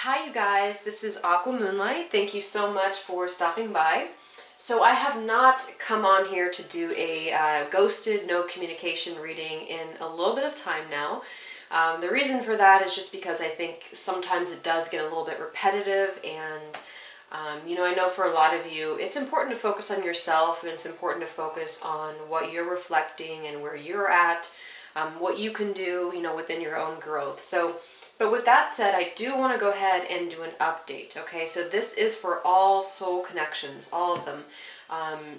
Hi you guys, this is Aqua Moonlight. Thank you so much for stopping by. So I have not come on here to do a ghosted no communication reading in a little bit of time now. The reason for that is just because I think sometimes it does get a little bit repetitive, and I know for a lot of you it's important to focus on yourself, and it's important to focus on what you're reflecting and where you're at, what you can do, within your own growth. But with that said, I do want to go ahead and do an update, okay? So this is for all soul connections, all of them.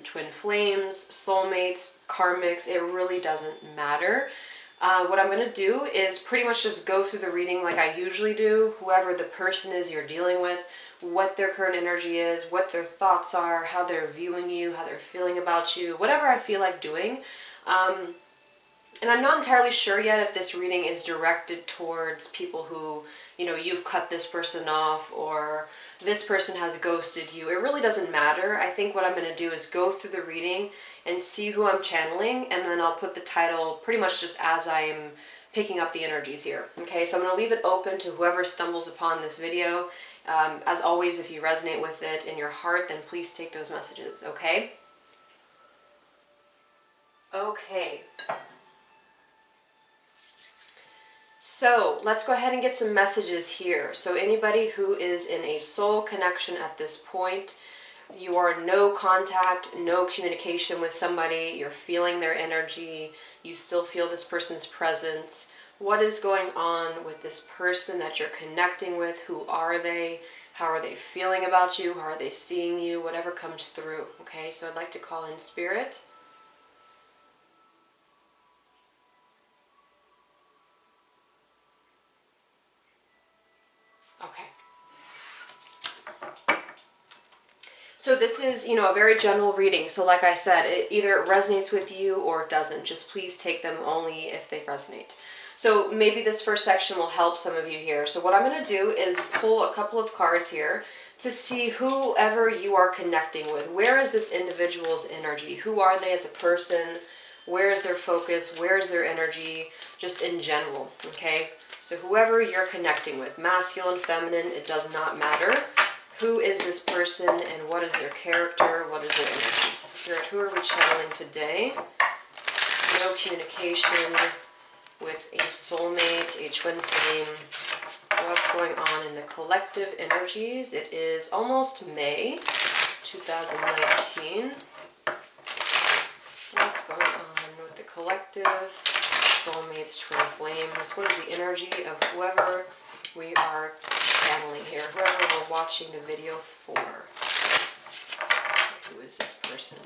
Twin flames, soulmates, karmics, it really doesn't matter. What I'm going to do is pretty much just go through the reading like I usually do, whoever the person is you're dealing with, what their current energy is, what their thoughts are, how they're viewing you, how they're feeling about you, whatever I feel like doing. And I'm not entirely sure yet if this reading is directed towards people who, you've cut this person off or this person has ghosted you. It really doesn't matter. I think what I'm going to do is go through the reading and see who I'm channeling, and then I'll put the title pretty much just as I am picking up the energies here. Okay, so I'm going to leave it open to whoever stumbles upon this video. As always, if you resonate with it in your heart, then please take those messages, okay? Okay. So let's go ahead and get some messages here. So anybody who is in a soul connection at this point, you are no contact, no communication with somebody, you're feeling their energy, you still feel this person's presence. What is going on with this person that you're connecting with? Who are they? How are they feeling about you? How are they seeing you? Whatever comes through, okay? So I'd like to call in Spirit. Okay. So this is, a very general reading. So like I said, it either resonates with you or it doesn't. Just please take them only if they resonate. So maybe this first section will help some of you here. So what I'm going to do is pull a couple of cards here to see whoever you are connecting with. Where is this individual's energy? Who are they as a person? Where is their focus? Where is their energy? Just in general, okay? So whoever you're connecting with, masculine, feminine, it does not matter. Who is this person and what is their character? What is their energy? So Spirit, who are we channeling today? No communication with a soulmate, a twin flame. What's going on in the collective energies? It is almost May 2019. What's going on with the collective, soulmates, twin flames? What is the energy of whoever we are channeling here, whoever we're watching the video for? Who is this person?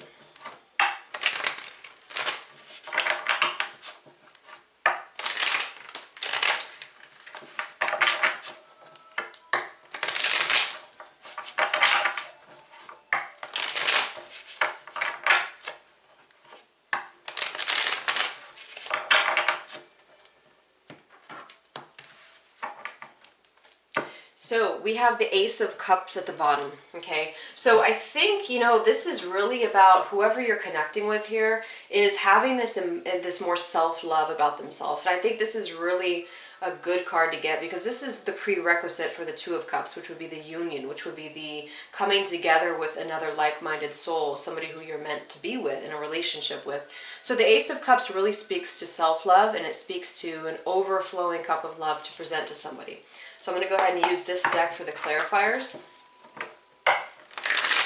So we have the Ace of Cups at the bottom, okay? So I think, this is really about whoever you're connecting with here is having this more self-love about themselves. And I think this is really a good card to get because this is the prerequisite for the Two of Cups, which would be the union, which would be the coming together with another like-minded soul, somebody who you're meant to be with, in a relationship with. So the Ace of Cups really speaks to self-love, and it speaks to an overflowing cup of love to present to somebody. So I'm going to go ahead and use this deck for the clarifiers.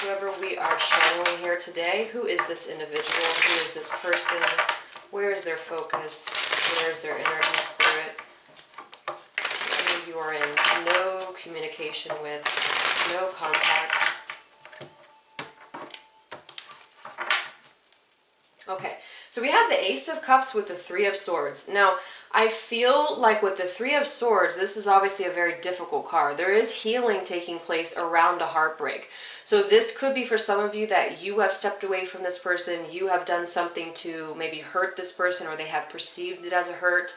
Whoever we are channeling here today, who is this individual? Who is this person? Where is their focus? Where is their energy, spirit? Who you are in no communication with, no contact. Okay, so we have the Ace of Cups with the Three of Swords. Now, I feel like with the Three of Swords, this is obviously a very difficult card. There is healing taking place around a heartbreak. So this could be for some of you that you have stepped away from this person, you have done something to maybe hurt this person, or they have perceived it as a hurt.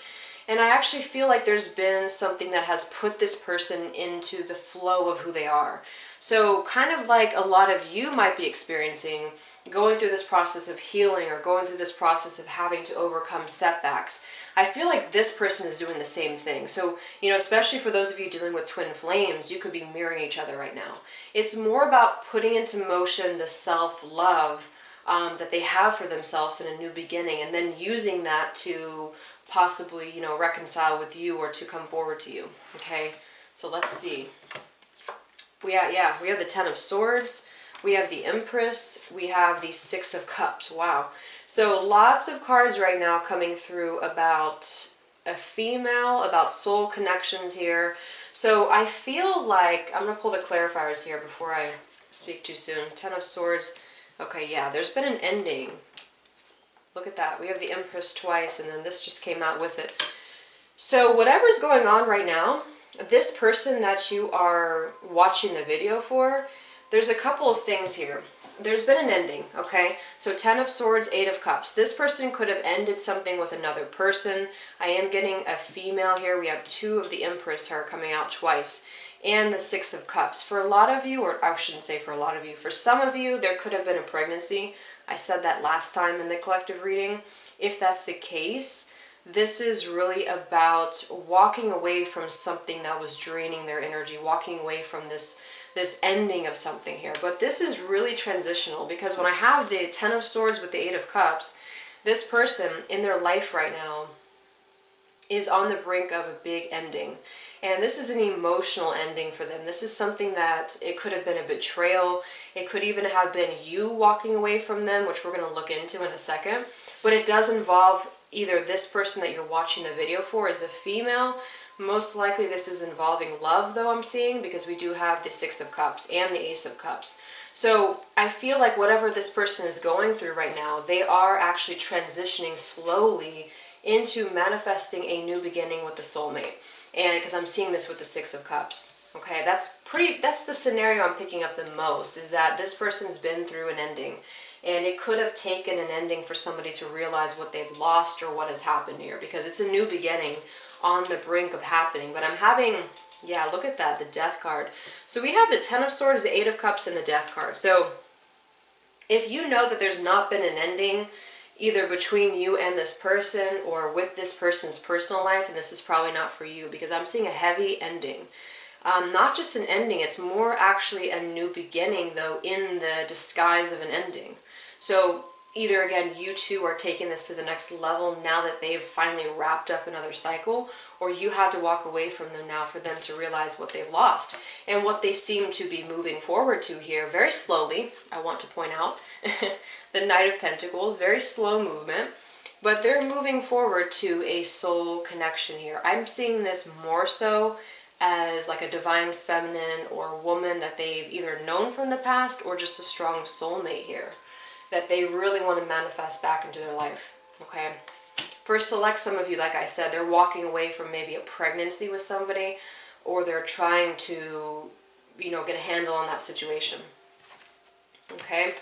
And I actually feel like there's been something that has put this person into the flow of who they are. So kind of like a lot of you might be experiencing, going through this process of healing or going through this process of having to overcome setbacks. I feel like this person is doing the same thing. So, you know, especially for those of you dealing with twin flames, you could be mirroring each other right now. It's more about putting into motion the self-love that they have for themselves in a new beginning, and then using that to possibly, you know, reconcile with you or to come forward to you. Okay, so let's see. We have the Ten of Swords, we have the Empress, we have the Six of Cups. Wow. So lots of cards right now coming through about a female, about soul connections here. So I feel like, I'm going to pull the clarifiers here before I speak too soon. Ten of Swords. Okay, yeah, there's been an ending. Look at that. We have the Empress twice, and then this just came out with it. So whatever's going on right now, this person that you are watching the video for, there's a couple of things here. There's been an ending, okay? So Ten of Swords, Eight of Cups. This person could have ended something with another person. I am getting a female here. We have two of the Empress here coming out twice. And the Six of Cups. For a lot of you, or I shouldn't say for a lot of you, for some of you, there could have been a pregnancy. I said that last time in the collective reading. If that's the case, this is really about walking away from something that was draining their energy, walking away from this ending of something here. But this is really transitional, because when I have the Ten of Swords with the Eight of Cups, this person in their life right now is on the brink of a big ending. And this is an emotional ending for them. This is something that it could have been a betrayal. It could even have been you walking away from them, which we're going to look into in a second. But it does involve either this person that you're watching the video for is a female. Most likely this is involving love, though, I'm seeing, because we do have the Six of Cups and the Ace of Cups. So I feel like whatever this person is going through right now, they are actually transitioning slowly into manifesting a new beginning with the soulmate. And because I'm seeing this with the Six of Cups. Okay, that's the scenario I'm picking up the most, is that this person's been through an ending. And it could have taken an ending for somebody to realize what they've lost or what has happened here, because it's a new beginning on the brink of happening. But I'm having, yeah, look at that, the Death card. So we have the Ten of Swords, the Eight of Cups, and the Death card. So if you know that there's not been an ending either between you and this person or with this person's personal life, and this is probably not for you, because I'm seeing a heavy ending. Not just an ending, it's more actually a new beginning, though, in the disguise of an ending. So either, again, you two are taking this to the next level now that they've finally wrapped up another cycle, or you had to walk away from them now for them to realize what they've lost and what they seem to be moving forward to here very slowly. I want to point out the Knight of Pentacles, very slow movement, but they're moving forward to a soul connection here. I'm seeing this more so as like a divine feminine or woman that they've either known from the past or just a strong soulmate here that they really want to manifest back into their life. Okay, for select some of you, like I said, they're walking away from maybe a pregnancy with somebody, or they're trying to, you know, get a handle on that situation. Okay,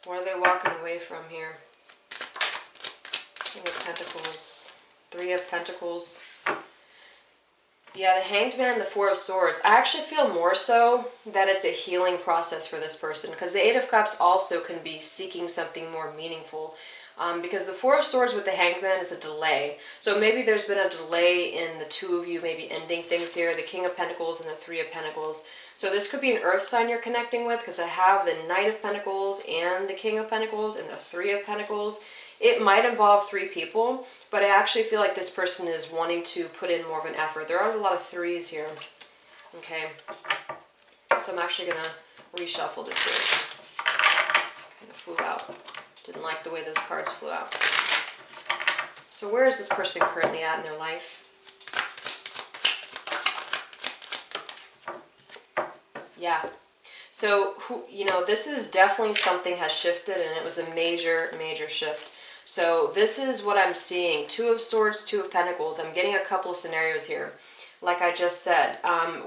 what are they walking away from here? King of Pentacles, Three of Pentacles. Yeah, the Hanged Man, the Four of Swords. I actually feel more so that it's a healing process for this person, because the Eight of Cups also can be seeking something more meaningful. Because the Four of Swords with the Hanged Man is a delay. So maybe there's been a delay in the two of you maybe ending things here. The King of Pentacles and the Three of Pentacles. So this could be an earth sign you're connecting with, because I have the Knight of Pentacles and the King of Pentacles and the Three of Pentacles. It might involve three people, but I actually feel like this person is wanting to put in more of an effort. There are a lot of threes here. Okay, so I'm actually going to reshuffle this here. Kind of flew out. Didn't like the way those cards flew out. So where is this person currently at in their life? Yeah. So, you know, this is definitely something has shifted, and it was a major, major shift. So this is what I'm seeing. Two of Swords, Two of Pentacles. I'm getting a couple of scenarios here. Like I just said,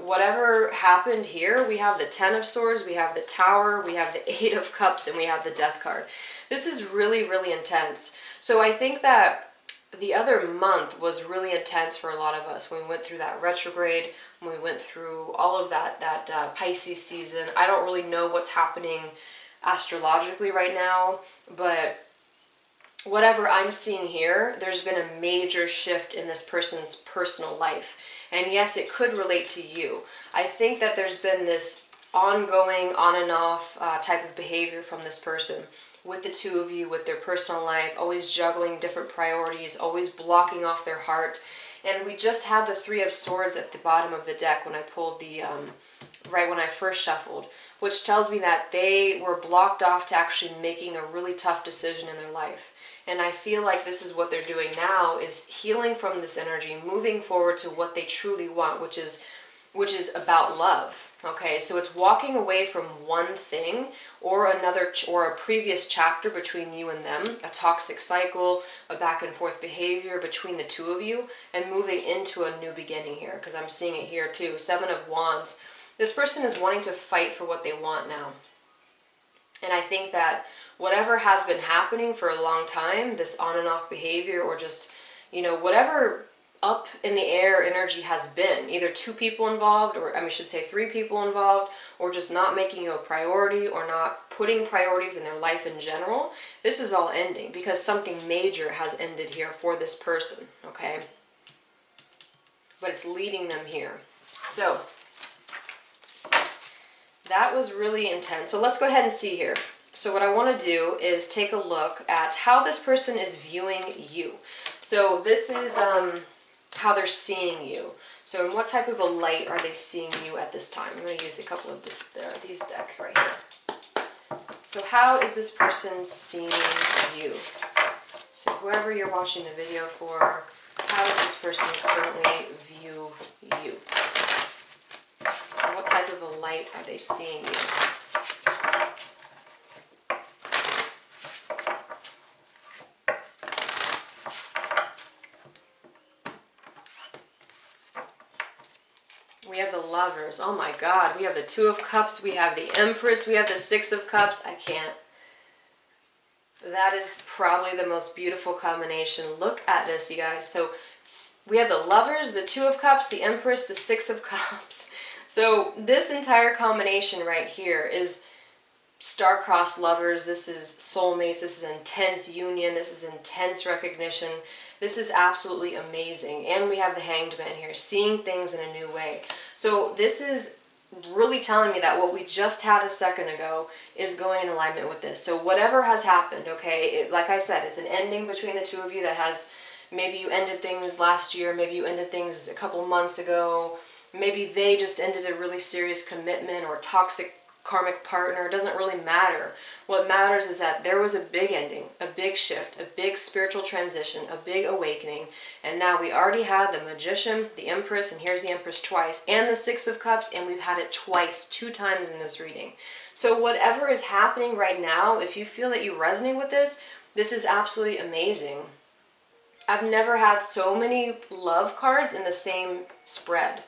whatever happened here, we have the Ten of Swords, we have the Tower, we have the Eight of Cups, and we have the Death card. This is really, really intense. So I think that the other month was really intense for a lot of us. When we went through that retrograde, when we went through all of that Pisces season. I don't really know what's happening astrologically right now, but whatever I'm seeing here, there's been a major shift in this person's personal life. And yes, it could relate to you. I think that there's been this ongoing, on and off type of behavior from this person with the two of you, with their personal life, always juggling different priorities, always blocking off their heart. And we just had the Three of Swords at the bottom of the deck when I pulled the, right when I first shuffled, which tells me that they were blocked off to actually making a really tough decision in their life. And I feel like this is what they're doing now, is healing from this energy, moving forward to what they truly want, which is about love. Okay, so it's walking away from one thing or another, or a previous chapter between you and them, a toxic cycle, a back and forth behavior between the two of you, and moving into a new beginning here, because I'm seeing it here too. Seven of Wands. This person is wanting to fight for what they want now. And I think that whatever has been happening for a long time, this on and off behavior, or just, you know, whatever up in the air energy has been, either two people involved, or I should say three people involved, or just not making you a priority, or not putting priorities in their life in general, this is all ending because something major has ended here for this person, okay? But it's leading them here. So that was really intense. So let's go ahead and see here. So what I want to do is take a look at how this person is viewing you. So this is how they're seeing you. So in what type of a light are they seeing you at this time? I'm going to use a couple of these decks right here. So how is this person seeing you? So whoever you're watching the video for, how does this person currently view you? And what type of a light are they seeing you? We have the Lovers. Oh my God. We have the Two of Cups. We have the Empress. We have the Six of Cups. I can't. That is probably the most beautiful combination. Look at this, you guys. So we have the Lovers, the Two of Cups, the Empress, the Six of Cups. So this entire combination right here is star-crossed lovers. This is soulmates. This is intense union. This is intense recognition. This is absolutely amazing. And we have the Hanged Man here, seeing things in a new way. So this is really telling me that what we just had a second ago is going in alignment with this. So whatever has happened, okay, like I said, it's an ending between the two of you that has, maybe you ended things last year, maybe you ended things a couple months ago, maybe they just ended a really serious commitment or toxic karmic partner. It doesn't really matter. What matters is that there was a big ending, a big shift, a big spiritual transition, a big awakening, and now we already had the Magician, the Empress, and here's the Empress twice, and the Six of Cups, and we've had it twice, 2 times in this reading. So whatever is happening right now, if you feel that you resonate with this, this is absolutely amazing. I've never had so many love cards in the same spread,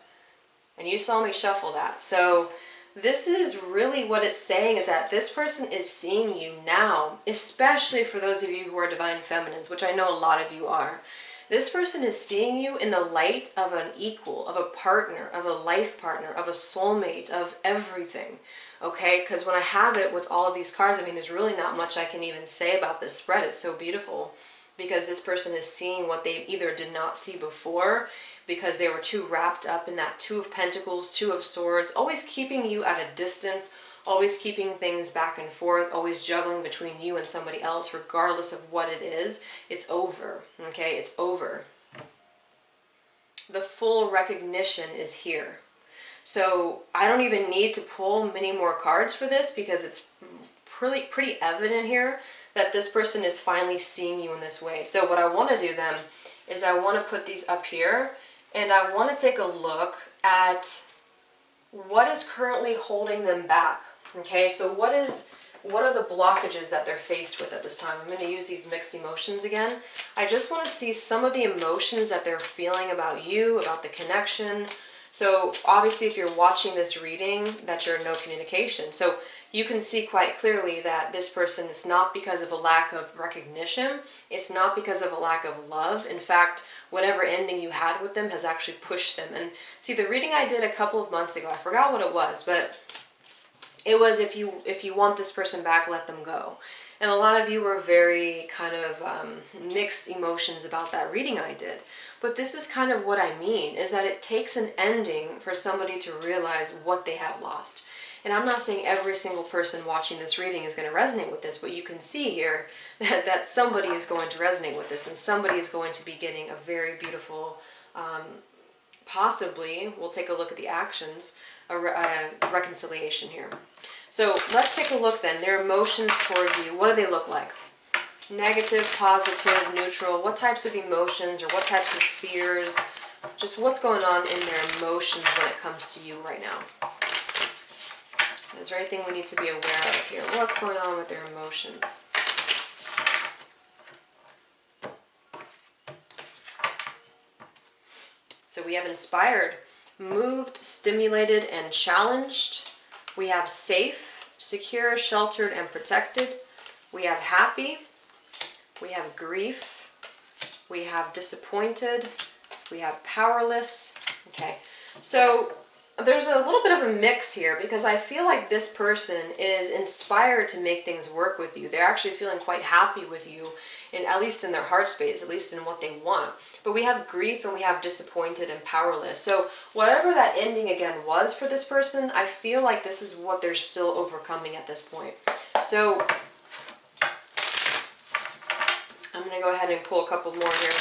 and you saw me shuffle that. So this is really what it's saying, is that this person is seeing you now, especially for those of you who are Divine Feminines, which I know a lot of you are. This person is seeing you in the light of an equal, of a partner, of a life partner, of a soulmate, of everything. Okay, because when I have it with all of these cards, I mean, there's really not much I can even say about this spread. It's so beautiful because this person is seeing what they either did not see before, because they were too wrapped up in that Two of Pentacles, Two of Swords, always keeping you at a distance, always keeping things back and forth, always juggling between you and somebody else, regardless of what it is. It's over, okay? It's over. The full recognition is here. So I don't even need to pull many more cards for this, because it's pretty evident here that this person is finally seeing you in this way. So what I want to do then is I want to put these up here, and I want to take a look at what is currently holding them back. Okay, so what are the blockages that they're faced with at this time? I'm going to use these mixed emotions again. I just want to see some of the emotions that they're feeling about you, about the connection. So obviously if you're watching this reading, that you're in no communication. So you can see quite clearly that this person, it's not because of a lack of recognition. It's not because of a lack of love. In fact, whatever ending you had with them has actually pushed them. And see, the reading I did a couple of months ago, I forgot what it was, but it was if you want this person back, let them go. And a lot of you were very kind of mixed emotions about that reading I did. But this is kind of what I mean, is that it takes an ending for somebody to realize what they have lost. And I'm not saying every single person watching this reading is going to resonate with this, but you can see here that somebody is going to resonate with this, and somebody is going to be getting a very beautiful, possibly, we'll take a look at the actions, a reconciliation here. So let's take a look then. Their emotions towards you, what do they look like? Negative, positive, neutral. What types of emotions or what types of fears? Just what's going on in their emotions when it comes to you right now? Is there anything we need to be aware of here? What's going on with their emotions? So we have inspired, moved, stimulated, and challenged. We have safe, secure, sheltered, and protected. We have happy. We have grief. We have disappointed. We have powerless. Okay, so there's a little bit of a mix here because I feel like this person is inspired to make things work with you. They're actually feeling quite happy with you, at least in their heart space, at least in what they want. But we have grief and we have disappointed and powerless. So whatever that ending again was for this person, I feel like this is what they're still overcoming at this point. So I'm going to go ahead and pull a couple more here.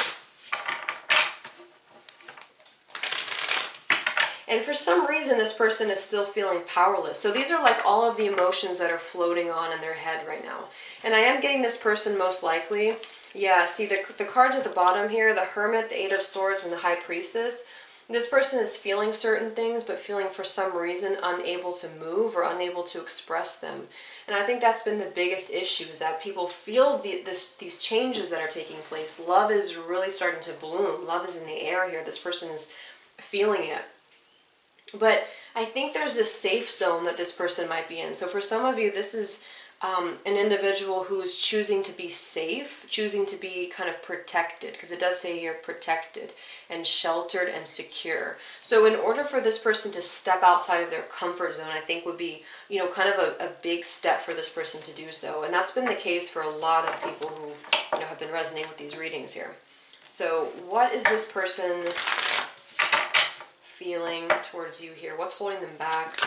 And for some reason, this person is still feeling powerless. So these are like all of the emotions that are floating on in their head right now. And I am getting this person most likely. Yeah, see the cards at the bottom here, the Hermit, the Eight of Swords, and the High Priestess. This person is feeling certain things, but feeling for some reason unable to move or unable to express them. And I think that's been the biggest issue, is that people feel these changes that are taking place. Love is really starting to bloom. Love is in the air here. This person is feeling it. But I think there's this safe zone that this person might be in. So for some of you, this is an individual who is choosing to be safe, choosing to be kind of protected, because it does say here protected and sheltered and secure. So in order for this person to step outside of their comfort zone, I think would be, you know, kind of a big step for this person to do so. And that's been the case for a lot of people who, you know, have been resonating with these readings here. So what is this person feeling towards you here? What's holding them back?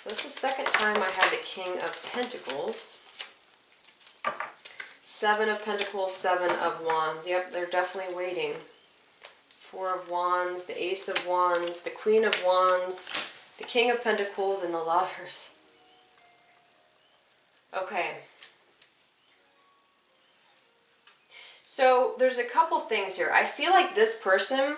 So that's the second time I had the King of Pentacles. Seven of Pentacles, Seven of Wands. Yep, they're definitely waiting. Four of Wands, the Ace of Wands, the Queen of Wands, the King of Pentacles, and the Lovers. Okay. So there's a couple things here. I feel like this person,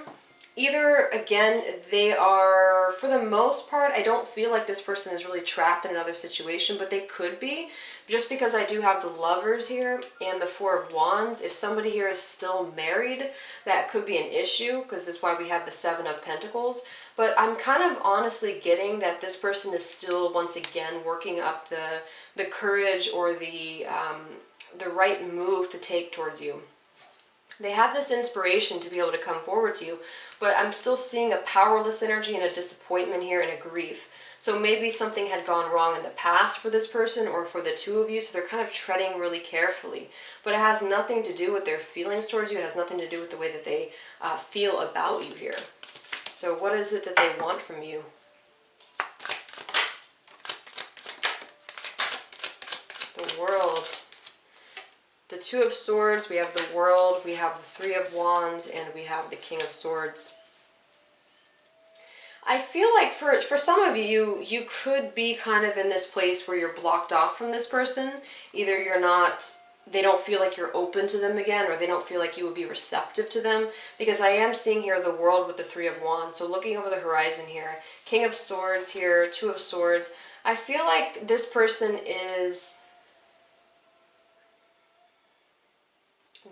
either, again, they are, for the most part, I don't feel like this person is really trapped in another situation, but they could be, just because I do have the Lovers here and the Four of Wands. If somebody here is still married, that could be an issue, because that's why we have the Seven of Pentacles. But I'm kind of honestly getting that this person is still, once again, working up the courage or the right move to take towards you. They have this inspiration to be able to come forward to you, but I'm still seeing a powerless energy and a disappointment here and a grief. So maybe something had gone wrong in the past for this person or for the two of you, so they're kind of treading really carefully. But it has nothing to do with their feelings towards you. It has nothing to do with the way that they feel about you here. So what is it that they want from you? The World. The Two of Swords, we have the World, we have the Three of Wands, and we have the King of Swords. I feel like for some of you, you could be kind of in this place where you're blocked off from this person. Either you're not, they don't feel like you're open to them again, or they don't feel like you would be receptive to them. Because I am seeing here the World with the Three of Wands. So looking over the horizon here, King of Swords here, Two of Swords. I feel like this person is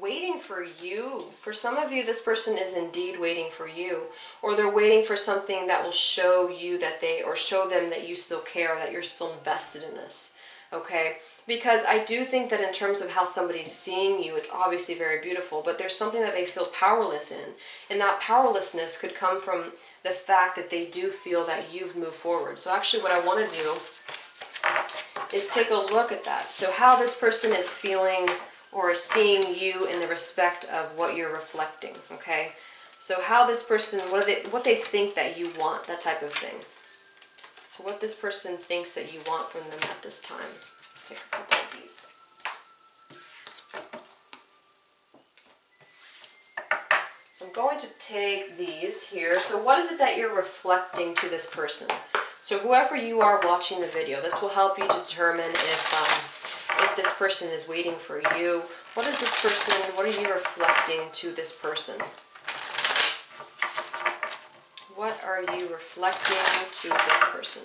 waiting for you. For some of you, this person is indeed waiting for you, or they're waiting for something that will show you that or show them that you still care, that you're still invested in this. Okay, because I do think that in terms of how somebody's seeing you, it's obviously very beautiful, but there's something that they feel powerless in, and that powerlessness could come from the fact that they do feel that you've moved forward. So actually what I want to do is take a look at that. So how this person is feeling or seeing you in the respect of what you're reflecting, okay? So how this person, what they think that you want, that type of thing. So what this person thinks that you want from them at this time. Let's take a couple of these. So I'm going to take these here. So what is it that you're reflecting to this person? So whoever you are watching the video, this will help you determine if this person is waiting for you. What is this person, what are you reflecting to this person? What are you reflecting to this person?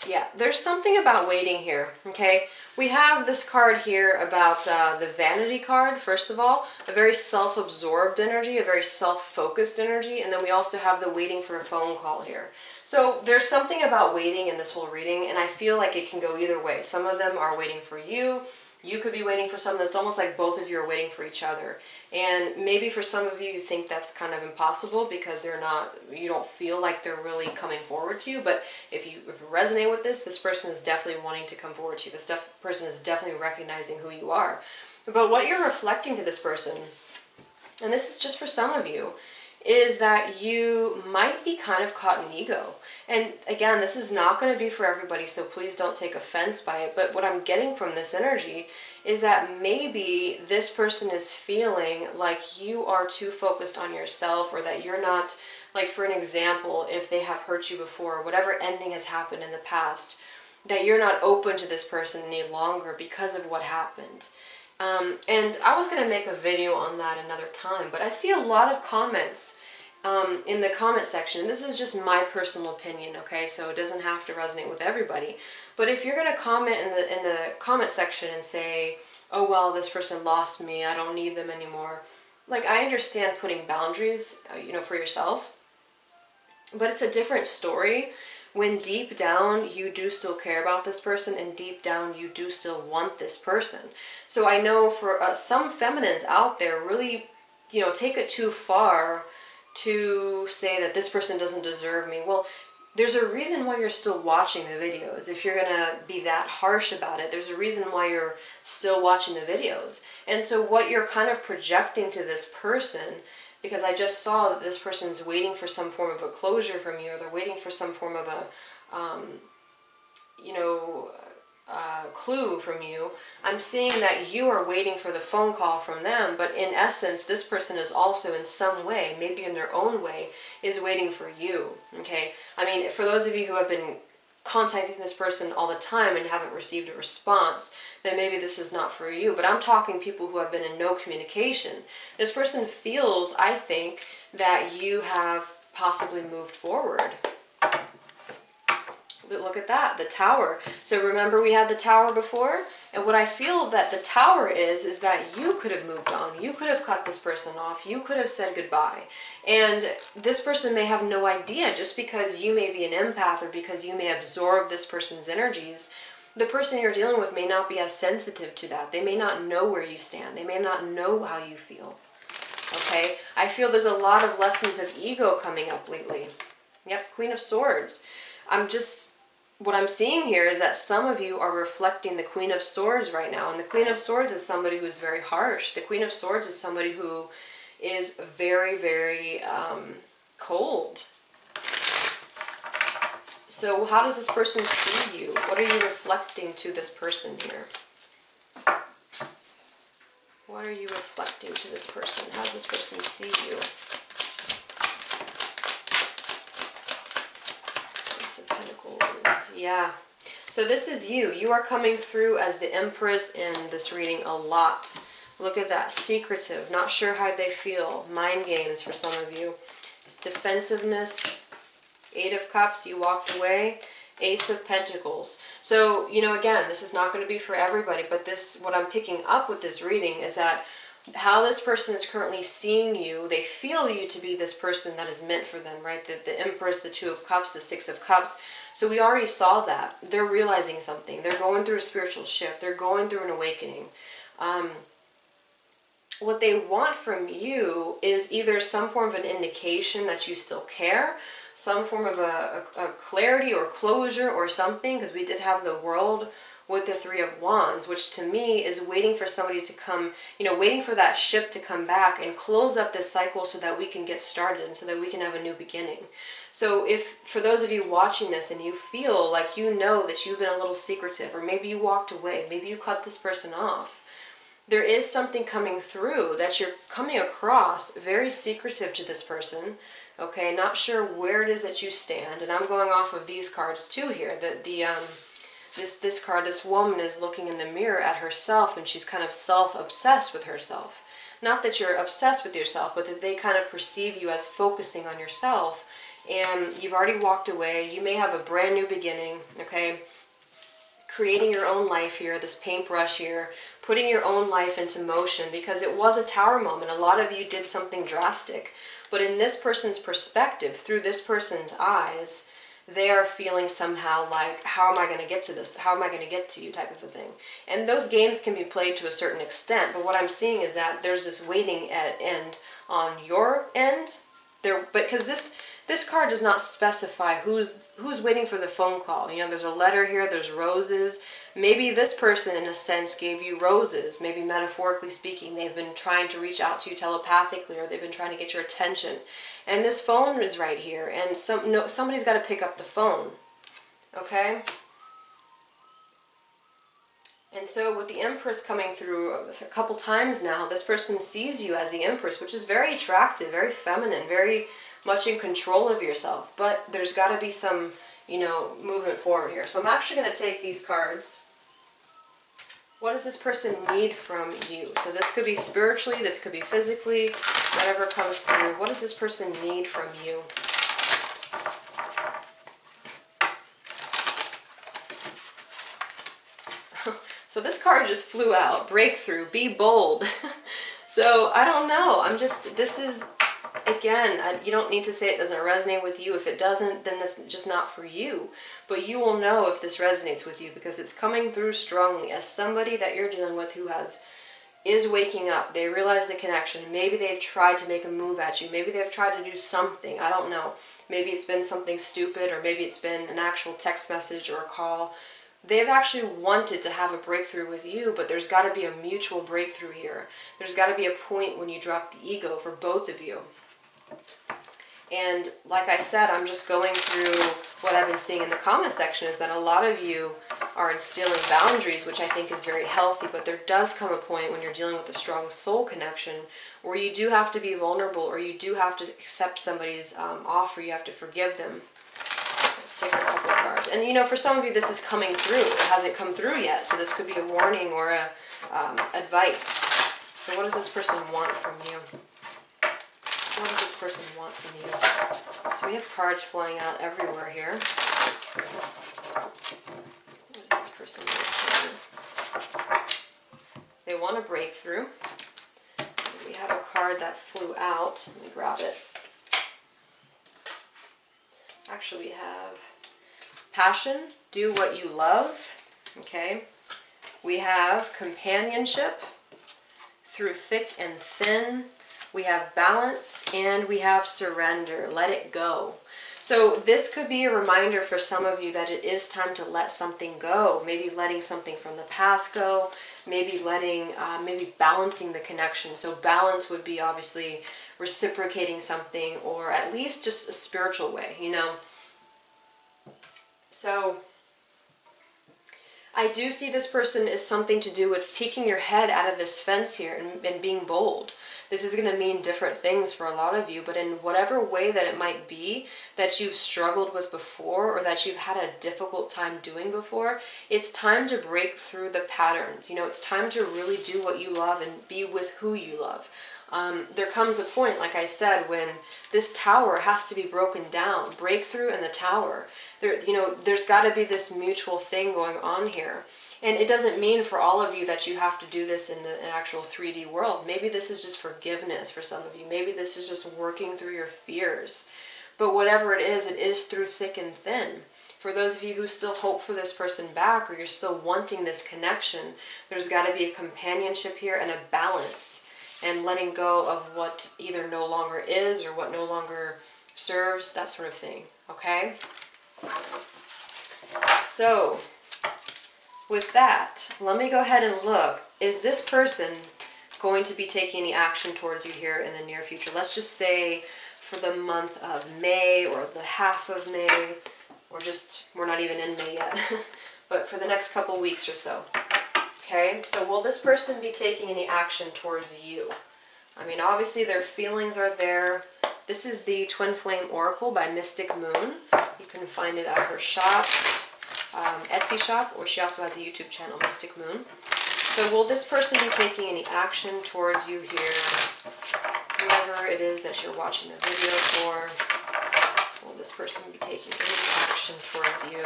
Yeah, there's something about waiting here, okay? We have this card here about the vanity card, first of all, a very self-absorbed energy, a very self-focused energy, and then we also have the waiting for a phone call here. So there's something about waiting in this whole reading, and I feel like it can go either way. Some of them are waiting for you. You could be waiting for someone. It's almost like both of you are waiting for each other. And maybe for some of you, you think that's kind of impossible because you don't feel like they're really coming forward to you. But if you resonate with this person is definitely wanting to come forward to you. This person is definitely recognizing who you are. But what you're reflecting to this person, and this is just for some of you, is that you might be kind of caught in ego. And again, this is not going to be for everybody, so please don't take offense by it. But what I'm getting from this energy is that maybe this person is feeling like you are too focused on yourself, or that you're not, like for an example, if they have hurt you before, whatever ending has happened in the past, that you're not open to this person any longer because of what happened. And I was going to make a video on that another time, but I see a lot of comments in the comment section. This is just my personal opinion, okay? So it doesn't have to resonate with everybody. But if you're going to comment in the comment section and say, oh, well, this person lost me, I don't need them anymore. Like, I understand putting boundaries, for yourself, but it's a different story when deep down you do still care about this person, and deep down you do still want this person. So I know for some feminines out there really, take it too far to say that this person doesn't deserve me. Well, there's a reason why you're still watching the videos. If you're gonna be that harsh about it, there's a reason why you're still watching the videos. And so what you're kind of projecting to this person, because I just saw that this person's waiting for some form of a closure from you, or they're waiting for some form of a, clue from you. I'm seeing that you are waiting for the phone call from them, but in essence, this person is also in some way, maybe in their own way, is waiting for you, okay? I mean, for those of you who have been contacting this person all the time and haven't received a response, then maybe this is not for you. But I'm talking people who have been in no communication. This person feels, I think, that you have possibly moved forward. Look at that, the Tower. So remember we had the Tower before? And what I feel that the Tower is that you could have moved on. You could have cut this person off. You could have said goodbye. And this person may have no idea, just because you may be an empath or because you may absorb this person's energies. The person you're dealing with may not be as sensitive to that. They may not know where you stand. They may not know how you feel. Okay? I feel there's a lot of lessons of ego coming up lately. Yep, Queen of Swords. What I'm seeing here is that some of you are reflecting the Queen of Swords right now. And the Queen of Swords is somebody who's very harsh. The Queen of Swords is somebody who is very, very cold. So how does this person see you? What are you reflecting to this person here? What are you reflecting to this person? How does this person see you? Ace of Pentacles. Yeah. So this is you. You are coming through as the Empress in this reading a lot. Look at that. Secretive. Not sure how they feel. Mind games for some of you. It's defensiveness. Eight of Cups. You walked away. Ace of Pentacles. So, again, this is not going to be for everybody, but what I'm picking up with this reading is that how this person is currently seeing you. They feel you to be this person that is meant for them, right? The Empress, the Two of Cups, the Six of Cups. So we already saw that. They're realizing something. They're going through a spiritual shift. They're going through an awakening. What they want from you is either some form of an indication that you still care, some form of a clarity or closure or something, because we did have the World with the Three of Wands, which to me is waiting for somebody to come, waiting for that ship to come back and close up this cycle so that we can get started and so that we can have a new beginning. So if, for those of you watching this and you feel like you know that you've been a little secretive, or maybe you walked away, maybe you cut this person off, there is something coming through that you're coming across very secretive to this person, okay? Not sure where it is that you stand, and I'm going off of these cards too here. This card, this woman is looking in the mirror at herself, and she's kind of self-obsessed with herself. Not that you're obsessed with yourself, but that they kind of perceive you as focusing on yourself, and you've already walked away. You may have a brand new beginning, okay? Creating your own life here, this paintbrush here, putting your own life into motion, because it was a tower moment. A lot of you did something drastic, but in this person's perspective, through this person's eyes, they are feeling somehow like, how am I going to get to this? How am I going to get to you type of a thing? And those games can be played to a certain extent, but what I'm seeing is that there's this waiting at end on your end. But because this card does not specify who's waiting for the phone call. There's a letter here, there's roses. Maybe this person, in a sense, gave you roses. Maybe metaphorically speaking, they've been trying to reach out to you telepathically, or they've been trying to get your attention. And this phone is right here, and somebody's got to pick up the phone, okay? And so with the Empress coming through a couple times now, this person sees you as the Empress, which is very attractive, very feminine, very much in control of yourself. But there's got to be some, movement forward here. So I'm actually going to take these cards. What does this person need from you? So this could be spiritually, this could be physically, whatever comes through. What does this person need from you? So this card just flew out. Breakthrough. Be bold. So I don't know. This is, again, you don't need to say it doesn't resonate with you. If it doesn't, then that's just not for you. But you will know if this resonates with you, because it's coming through strongly as somebody that you're dealing with who is waking up. They realize the connection. Maybe they've tried to make a move at you. Maybe they've tried to do something. I don't know. Maybe it's been something stupid, or maybe it's been an actual text message or a call. They've actually wanted to have a breakthrough with you, but there's got to be a mutual breakthrough here. There's got to be a point when you drop the ego for both of you. And like I said, I'm just going through what I've been seeing in the comment section, is that a lot of you are instilling boundaries, which I think is very healthy, but there does come a point when you're dealing with a strong soul connection where you do have to be vulnerable, or you do have to accept somebody's offer. You have to forgive them. Let's take a couple of cards. And for some of you, this is coming through. It hasn't come through yet, so this could be a warning or a advice. So what does this person want from you? What does this person want from you? So we have cards flying out everywhere here. What does this person want from you? They want a breakthrough. We have a card that flew out. Let me grab it. Actually, we have passion, do what you love. Okay. We have companionship, through thick and thin. We have balance, and we have surrender. Let it go. So this could be a reminder for some of you that it is time to let something go. Maybe letting something from the past go. Maybe maybe balancing the connection. So balance would be obviously reciprocating something, or at least just a spiritual way, So I do see this person is something to do with peeking your head out of this fence here and being bold. This is going to mean different things for a lot of you, but in whatever way that it might be that you've struggled with before, or that you've had a difficult time doing before, it's time to break through the patterns. It's time to really do what you love and be with who you love. There comes a point, like I said, when this tower has to be broken down. Breakthrough in the tower. There's got to be this mutual thing going on here. And it doesn't mean for all of you that you have to do this in an actual 3D world. Maybe this is just forgiveness for some of you. Maybe this is just working through your fears. But whatever it is through thick and thin. For those of you who still hope for this person back, or you're still wanting this connection, there's got to be a companionship here and a balance, and letting go of what either no longer is or what no longer serves, that sort of thing, okay? So, with that, let me go ahead and look. Is this person going to be taking any action towards you here in the near future? Let's just say for the month of May, or the half of May, or just, we're not even in May yet, but for the next couple weeks or so. Okay, so will this person be taking any action towards you? I mean, obviously their feelings are there. This is the Twin Flame Oracle by Mystic Moon. You can find it at her shop, Etsy shop, or she also has a YouTube channel, Mystic Moon. So will this person be taking any action towards you here? Whoever it is that you're watching the video for, will this person be taking any action towards you?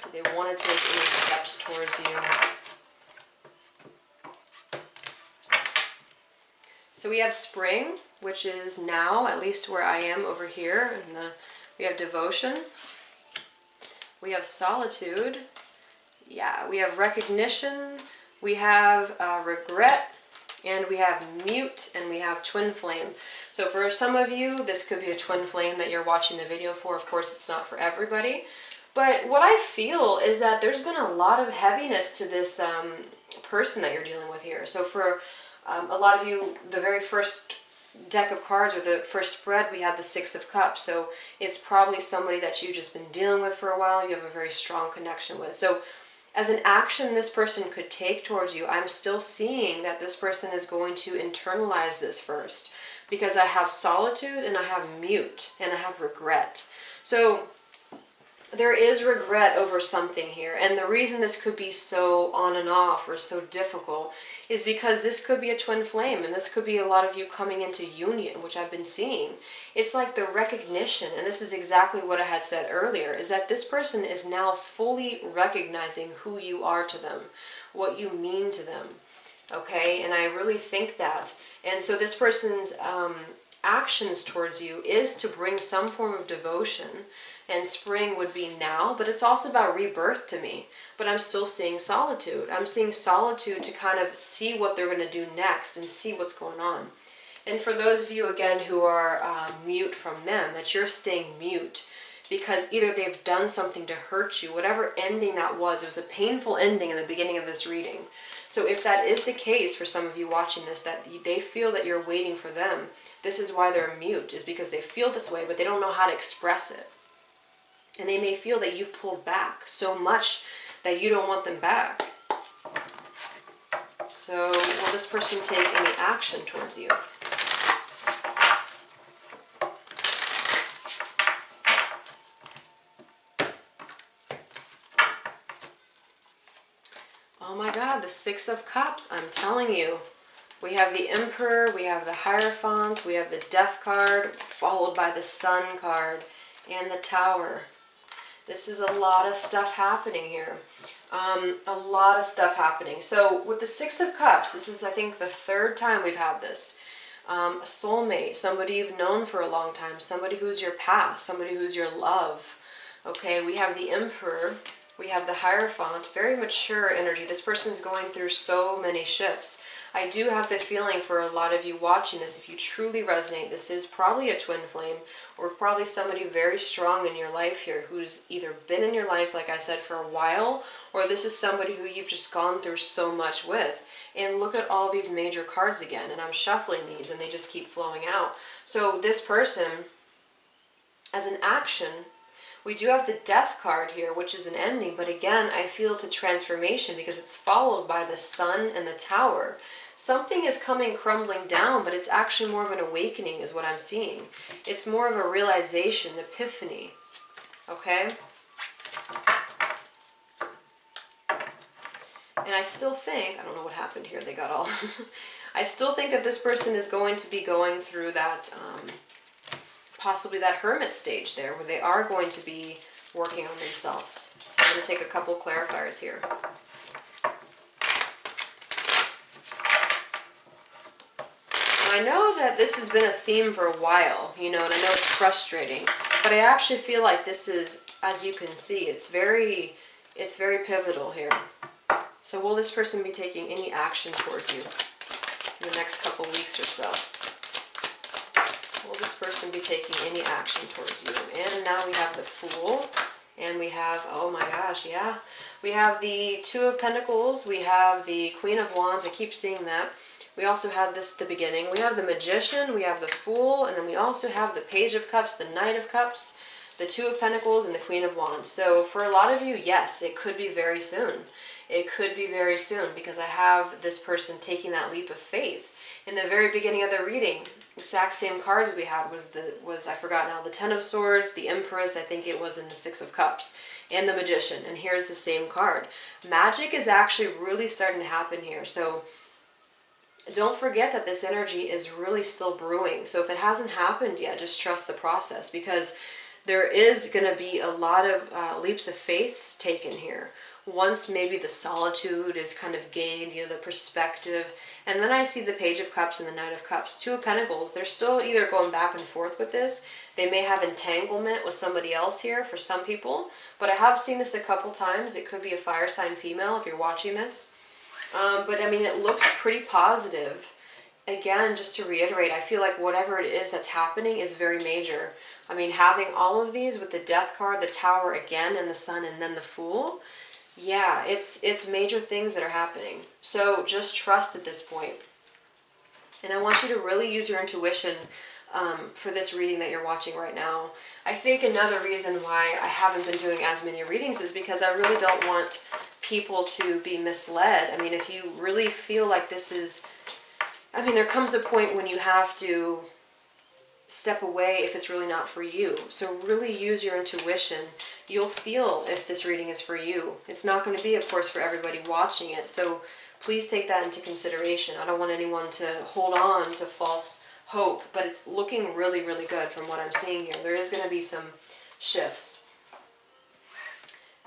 Do they want to take any steps towards you? So we have spring, which is now, at least where I am over here. We have devotion. We have solitude. Yeah, we have recognition. We have regret. And we have mute, and we have twin flame. So for some of you, this could be a twin flame that you're watching the video for. Of course, it's not for everybody. But what I feel is that there's been a lot of heaviness to this person that you're dealing with here. So for a lot of you, the very first deck of cards, or the first spread, we had the Six of Cups. So it's probably somebody that you've just been dealing with for a while, you have a very strong connection with. So as an action this person could take towards you, I'm still seeing that this person is going to internalize this first. Because I have solitude, and I have mute, and I have regret. So there is regret over something here. And the reason this could be so on and off, or so difficult, is because this could be a twin flame, and this could be a lot of you coming into union, which I've been seeing. It's like the recognition, and this is exactly what I had said earlier, is that this person is now fully recognizing who you are to them, what you mean to them, okay? And I really think that. And so this person's actions towards you is to bring some form of devotion, and spring would be now, but it's also about rebirth to me. But I'm still seeing solitude. I'm seeing solitude to kind of see what they're going to do next and see what's going on. And for those of you, again, who are mute from them, that you're staying mute because either they've done something to hurt you, whatever ending that was, it was a painful ending in the beginning of this reading. So if that is the case for some of you watching this, that they feel that you're waiting for them, this is why they're mute, is because they feel this way, but they don't know how to express it. And they may feel that you've pulled back so much that you don't want them back. So will this person take any action towards you? Oh my God, the Six of Cups, I'm telling you. We have the Emperor, we have the Hierophant, we have the Death card, followed by the Sun card, and the Tower. This is a lot of stuff happening here. A lot of stuff happening. So with the Six of Cups, this is, I think, the third time we've had this. A soulmate, somebody you've known for a long time, somebody who's your past, somebody who's your love. Okay, we have the Emperor, we have the Hierophant, very mature energy. This person's going through so many shifts. I do have the feeling for a lot of you watching this, if you truly resonate, this is probably a twin flame, or probably somebody very strong in your life here who's either been in your life, like I said, for a while, or this is somebody who you've just gone through so much with. And look at all these major cards again, and I'm shuffling these and they just keep flowing out. So this person, as an action, we do have the Death card here, which is an ending, but again, I feel it's a transformation because it's followed by the Sun and the Tower. Something is coming crumbling down, but it's actually more of an awakening is what I'm seeing. It's more of a realization, epiphany, okay? And I still think, I don't know what happened here, they got all, I still think that this person is going to be going through that, possibly that hermit stage there, where they are going to be working on themselves. So I'm going to take a couple clarifiers here. I know that this has been a theme for a while, you know, and I know it's frustrating, but I actually feel like this is, as you can see, it's very pivotal here. So will this person be taking any action towards you in the next couple weeks or so? Will this person be taking any action towards you? And now we have the Fool, and we have, oh my gosh, yeah. We have the Two of Pentacles, we have the Queen of Wands, I keep seeing that. We also have this at the beginning. We have the Magician, we have the Fool, and then we also have the Page of Cups, the Knight of Cups, the Two of Pentacles, and the Queen of Wands. So for a lot of you, yes, it could be very soon. It could be very soon because I have this person taking that leap of faith. In the very beginning of the reading, exact same cards we had was I forgot now, the Ten of Swords, the Empress, I think it was in the Six of Cups, and the Magician. And here's the same card. Magic is actually really starting to happen here. So don't forget that this energy is really still brewing. So if it hasn't happened yet, just trust the process, because there is going to be a lot of leaps of faith taken here. Once maybe the solitude is kind of gained, you know, the perspective. And then I see the Page of Cups and the Knight of Cups. Two of Pentacles, they're still either going back and forth with this. They may have entanglement with somebody else here for some people. But I have seen this a couple times. It could be a fire sign female if you're watching this. But I mean, it looks pretty positive. Again, just to reiterate, I feel like whatever it is that's happening is very major. I mean, having all of these with the Death card, the Tower again, and the Sun, and then the Fool. Yeah, it's major things that are happening. So just trust at this point. And I want you to really use your intuition for this reading that you're watching right now. I think another reason why I haven't been doing as many readings is because I really don't want people to be misled. I mean, if you really feel like this is, I mean, there comes a point when you have to step away if it's really not for you. So really use your intuition. You'll feel if this reading is for you. It's not going to be, of course, for everybody watching it. So please take that into consideration. I don't want anyone to hold on to false hope, but it's looking really, really good from what I'm seeing here. There is going to be some shifts.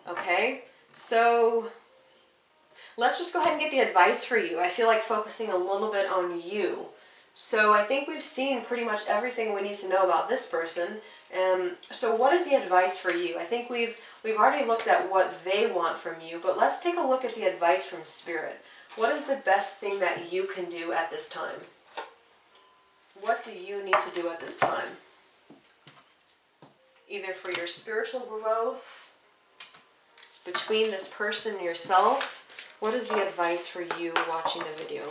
Okay, so let's just go ahead and get the advice for you. I feel like focusing a little bit on you. So I think we've seen pretty much everything we need to know about this person. So what is the advice for you? I think we've already looked at what they want from you, but let's take a look at the advice from Spirit. What is the best thing that you can do at this time? What do you need to do at this time? Either for your spiritual growth, between this person and yourself. What is the advice for you watching the video?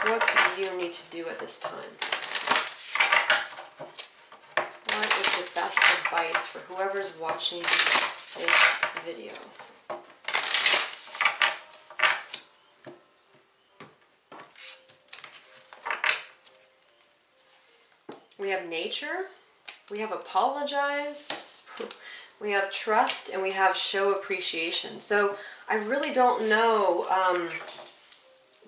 What do you need to do at this time? What is the best advice for whoever's watching this video? We have nature, we have apologize, we have trust, and we have show appreciation. So I really don't know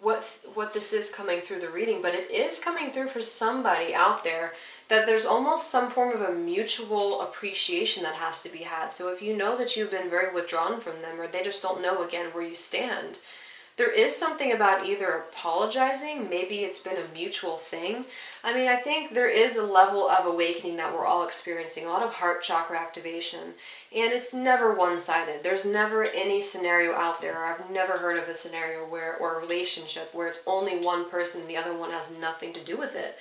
what this is coming through the reading, but it is coming through for somebody out there that there's almost some form of a mutual appreciation that has to be had. So if you know that you've been very withdrawn from them, or they just don't know again where you stand, there is something about either apologizing, maybe it's been a mutual thing. I mean, I think there is a level of awakening that we're all experiencing, a lot of heart chakra activation, and it's never one-sided. There's never any scenario out there, or I've never heard of a scenario or a relationship where it's only one person and the other one has nothing to do with it.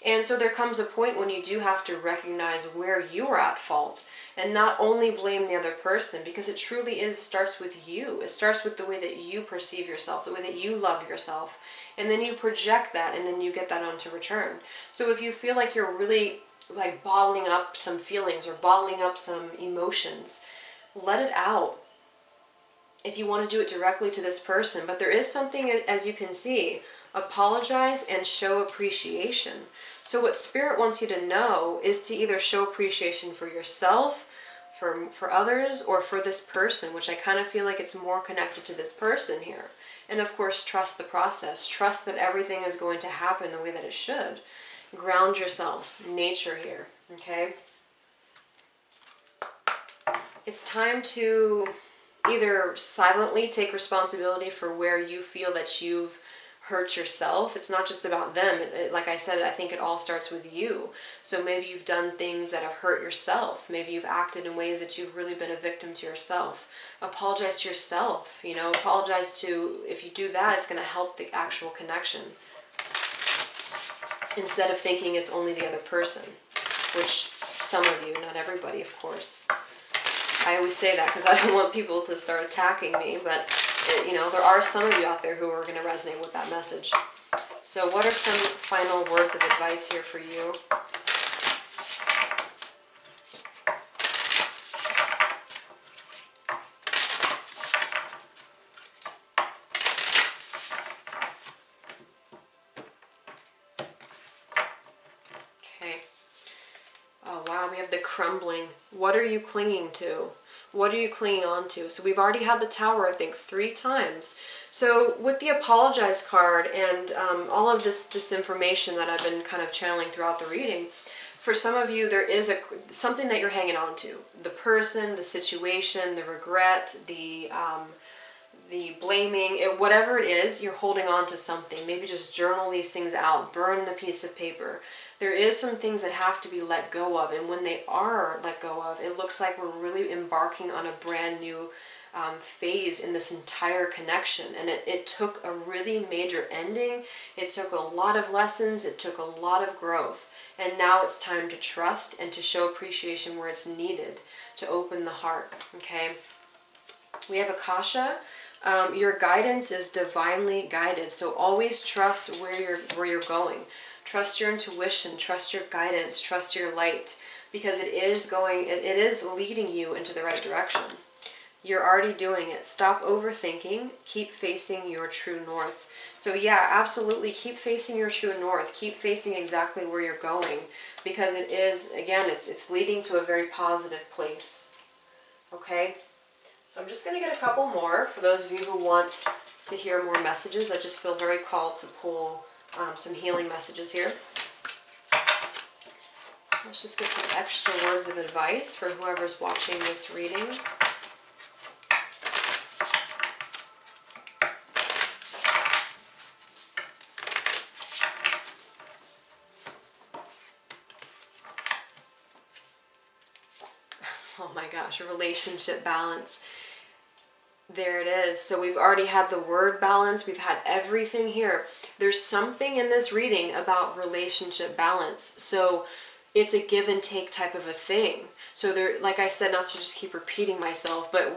And so there comes a point when you do have to recognize where you are at fault and not only blame the other person, because it truly starts with you. It starts with the way that you perceive yourself, the way that you love yourself, and then you project that and then you get that onto return. So if you feel like you're really like bottling up some feelings or bottling up some emotions, let it out. If you want to do it directly to this person, but there is something, as you can see, apologize and show appreciation. So what Spirit wants you to know is to either show appreciation for yourself, for others, or for this person, which I kind of feel like it's more connected to this person here. And of course, trust the process. Trust that everything is going to happen the way that it should. Ground yourselves. Nature here, okay? It's time to either silently take responsibility for where you feel that you've hurt yourself. It's not just about them. Like I said, I think it all starts with you. So maybe you've done things that have hurt yourself. Maybe you've acted in ways that you've really been a victim to yourself. Apologize to yourself, you know, apologize to, if you do that, it's going to help the actual connection. Instead of thinking it's only the other person, which some of you, not everybody, of course. I always say that because I don't want people to start attacking me, but you know, there are some of you out there who are going to resonate with that message. So what are some final words of advice here for you? Okay. Oh wow, we have the crumbling. What are you clinging to? What are you clinging on to? So we've already had the Tower, I think, 3 times. So with the apologize card and all of this information that I've been kind of channeling throughout the reading, for some of you there is something that you're hanging on to. The person, the situation, the regret, the blaming, whatever it is, you're holding on to something. Maybe just journal these things out, burn the piece of paper. There is some things that have to be let go of, and when they are let go of, it looks like we're really embarking on a brand new phase in this entire connection. And it took a really major ending. It took a lot of lessons. It took a lot of growth. And now it's time to trust and to show appreciation where it's needed, to open the heart, okay? We have Akasha. Your guidance is divinely guided, so always trust where you're going. Trust your intuition, trust your guidance, trust your light, because it is leading you into the right direction. You're already doing it. Stop overthinking. Keep facing your true north. So yeah, absolutely keep facing your true north. Keep facing exactly where you're going, because it is, again, it's leading to a very positive place. Okay? So I'm just going to get a couple more for those of you who want to hear more messages. I just feel very called to pull some healing messages here. So let's just get some extra words of advice for whoever's watching this reading. Oh my gosh, relationship balance. There it is. So we've already had the word balance. We've had everything here. There's something in this reading about relationship balance. So it's a give and take type of a thing. So there, like I said, not to just keep repeating myself, but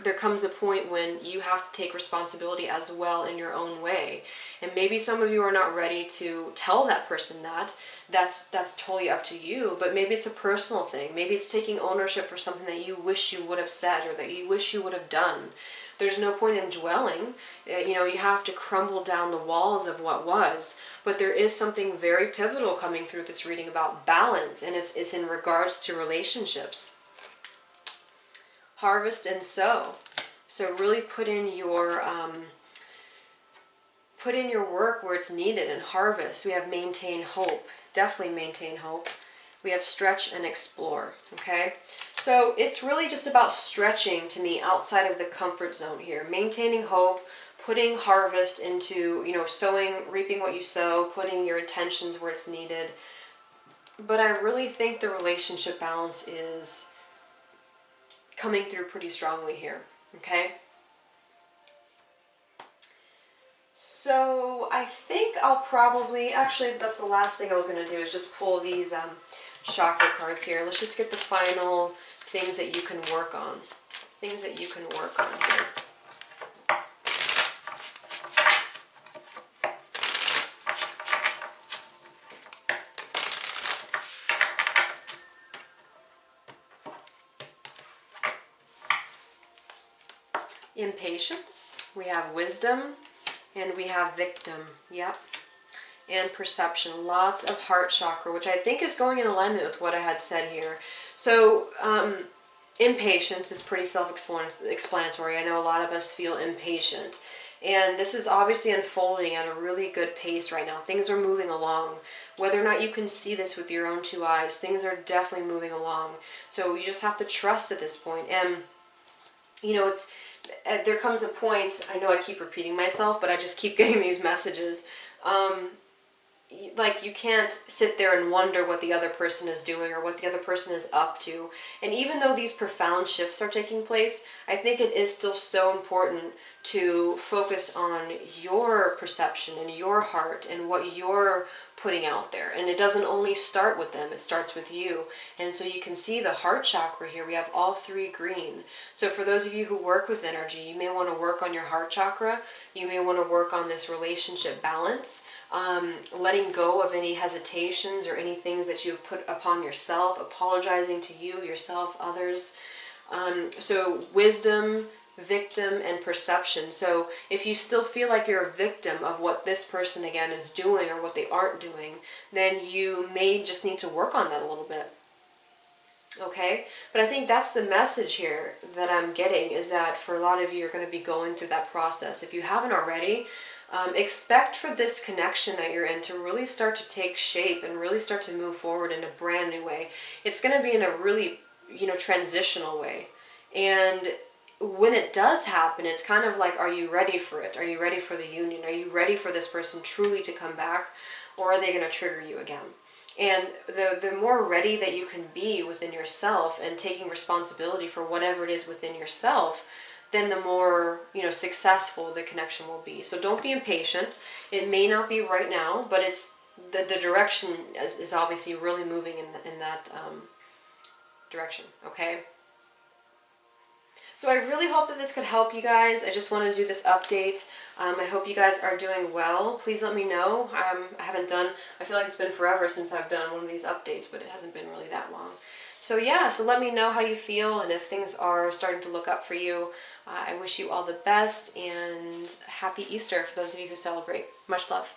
there comes a point when you have to take responsibility as well in your own way. And maybe some of you are not ready to tell that person that. That's totally up to you, but maybe it's a personal thing. Maybe it's taking ownership for something that you wish you would have said or that you wish you would have done. There's no point in dwelling. You know, you have to crumble down the walls of what was. But there is something very pivotal coming through this reading about balance, and it's in regards to relationships. Harvest and sow. So really put in your work where it's needed and harvest. We have maintain hope. Definitely maintain hope. We have stretch and explore. Okay? So it's really just about stretching to me outside of the comfort zone here. Maintaining hope, putting harvest into, you know, sowing, reaping what you sow, putting your intentions where it's needed. But I really think the relationship balance is coming through pretty strongly here. Okay? So I think I'll probably, actually that's the last thing I was going to do is just pull these chakra cards here. Let's just get the final things that you can work on. Things that you can work on here. Impatience, we have wisdom, and we have victim. Yep. And perception. Lots of heart chakra, which I think is going in alignment with what I had said here. So, impatience is pretty self-explanatory. I know a lot of us feel impatient. And this is obviously unfolding at a really good pace right now. Things are moving along. Whether or not you can see this with your own 2 eyes, things are definitely moving along. So you just have to trust at this point. And, you know, it's there comes a point, I know I keep repeating myself, but I just keep getting these messages. Like, you can't sit there and wonder what the other person is doing or what the other person is up to. And even though these profound shifts are taking place, I think it is still so important to focus on your perception and your heart and what you're putting out there. And it doesn't only start with them, it starts with you. And so you can see the heart chakra here, we have all three green. So for those of you who work with energy, you may want to work on your heart chakra, you may want to work on this relationship balance, letting go of any hesitations or any things that you've put upon yourself, apologizing to you, yourself, others. So wisdom, victim, and perception. So if you still feel like you're a victim of what this person again is doing or what they aren't doing, then you may just need to work on that a little bit. Okay, but I think that's the message here that I'm getting, is that for a lot of you, you're going to be going through that process. If you haven't already, expect for this connection that you're in to really start to take shape and really start to move forward in a brand new way. It's going to be in a really, transitional way. And when it does happen, it's kind of like, are you ready for it? Are you ready for the union? Are you ready for this person truly to come back? Or are they going to trigger you again? And the more ready that you can be within yourself and taking responsibility for whatever it is within yourself, then the more, successful the connection will be. So don't be impatient. It may not be right now, but it's the direction is obviously really moving in that direction, okay? So I really hope that this could help you guys. I just wanted to do this update. I hope you guys are doing well. Please let me know. I feel like it's been forever since I've done one of these updates, but it hasn't been really that long. So yeah, so let me know how you feel and if things are starting to look up for you. I wish you all the best and happy Easter for those of you who celebrate. Much love.